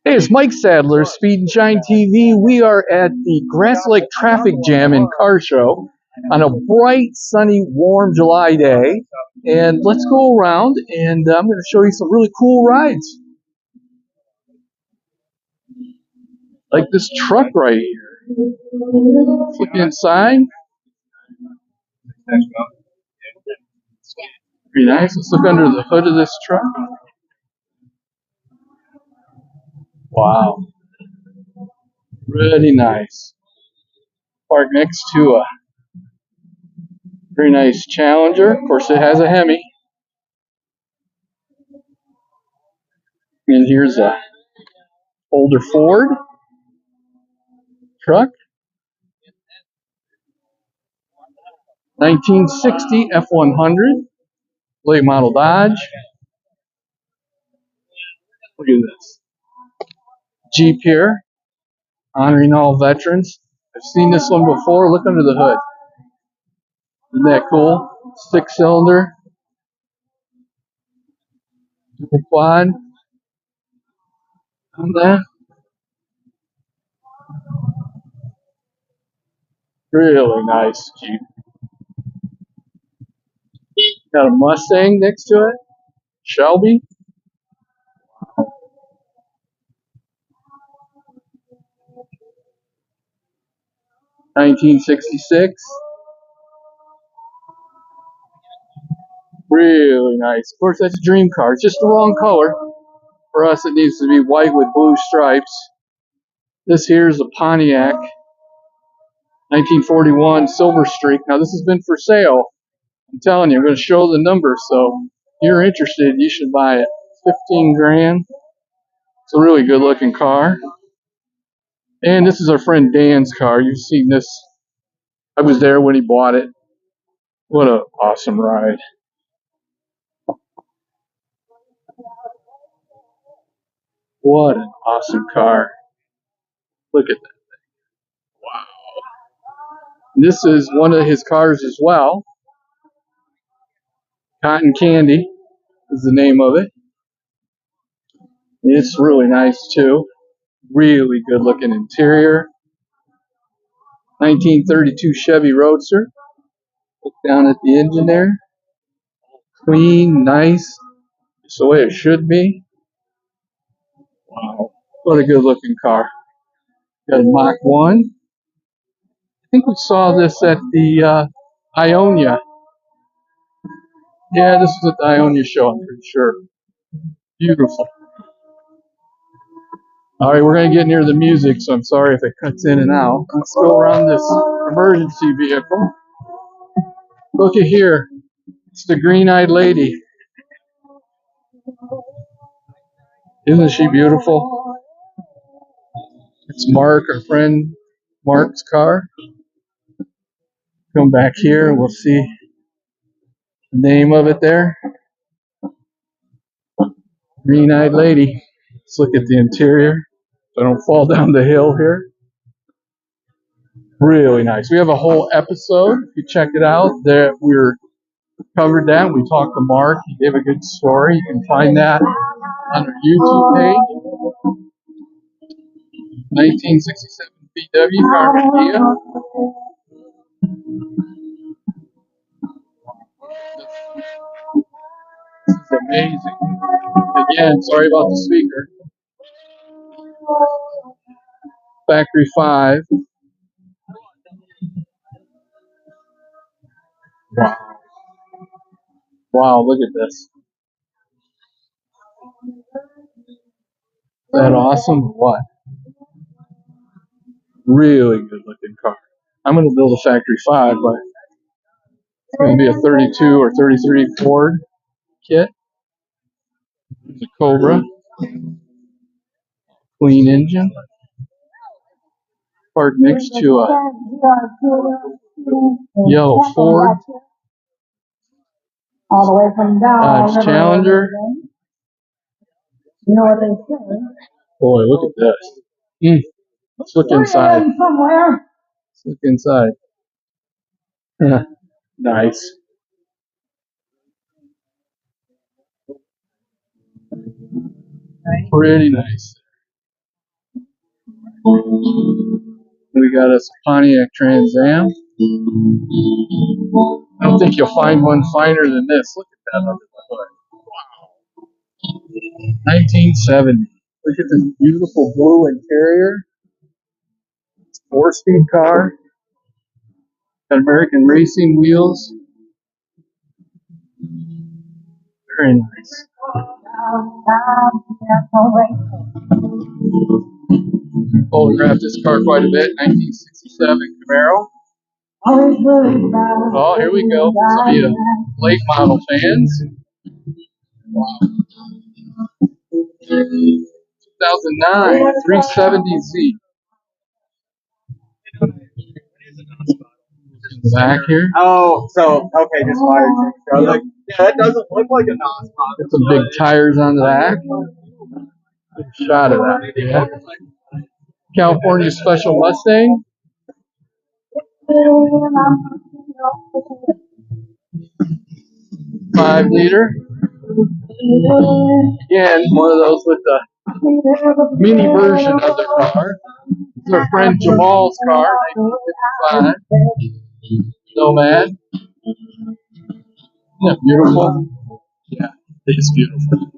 Hey, it's Mike Sadler, Speed and Shine TV. We are at the Grass Lake Traffic Jam and Car Show on a bright, sunny, warm July day. And let's go around and I'm going to show you some really cool rides. Like this truck right here. Let's look inside. Pretty nice. Let's look under the hood of this truck. Wow. Really nice. Parked next to a very nice Challenger. Of course, it has a Hemi. And here's a older Ford truck. 1960 F100. Late model Dodge. Look at this. Jeep here. Honoring all veterans. I've seen this one before. Look under the hood. Isn't that cool? 6-cylinder. Super quad. On that. Really nice Jeep. Got a Mustang next to it. Shelby. 1966. Really nice. Of course, that's a dream car. It's just the wrong color. For us, it needs to be white with blue stripes. This here is a Pontiac 1941 Silver Streak. Now, this has been for sale. I'm telling you, I'm going to show the number. So, if you're interested, you should buy it. 15 grand. It's a really good looking car. And this is our friend Dan's car. You've seen this. I was there when he bought it. What an awesome ride. What an awesome car. Look at that. Wow. This is one of his cars as well. Cotton Candy is the name of it. It's really nice too. Really good looking interior. 1932 Chevy Roadster. Look down at the engine there. Clean, nice. It's the way it should be. Wow. What a good looking car. Got a Mach 1. I think we saw this at the Ionia. Yeah, this was at the Ionia show, I'm pretty sure. Beautiful. All right, we're going to get near the music, so I'm sorry if it cuts in and out. Let's go around this emergency vehicle. Look at here. It's the green-eyed lady. Isn't she beautiful? It's Mark, our friend Mark's car. Come back here and we'll see the name of it there. Green-eyed lady. Let's look at the interior so I don't fall down the hill here. Really nice. We have a whole episode. If you check it out, that we're covered that. We talked to Mark. He gave a good story. You can find that on our YouTube page. 1967 VW Carmen Kia. This is amazing. Again, sorry about the speaker. Factory 5. Wow. Wow, look at this. Is that awesome or what? Really good looking car. I'm going to build a Factory 5, but it's going to be a 32 or 33 Ford kit. There's a Cobra. Clean engine. Parked next to a yellow Ford. All the way from Dodge Challenger. You know what they say? Boy, look at this. Let's look inside. Let's look inside. Nice. Pretty nice. We got a Pontiac Trans Am. I don't think you'll find one finer than this. Look at that under the hood. 1970. Look at this beautiful blue interior. 4-speed car. Got American racing wheels. Very nice. Photographed this car quite a bit. 1967 Camaro. Oh, here we go. Some of you late model fans. Wow. 2009 370Z. Back here. Oh, so okay, just fire change. I was like, yeah, that doesn't look like a NOS pop. Got some big tires on the back. Good shot of that. Yeah. California Special Mustang. 5-liter. Again, one of those with the mini version of the car. It's our friend Jamal's car, 1955. Nomad. Isn't that beautiful? Yeah, it is beautiful.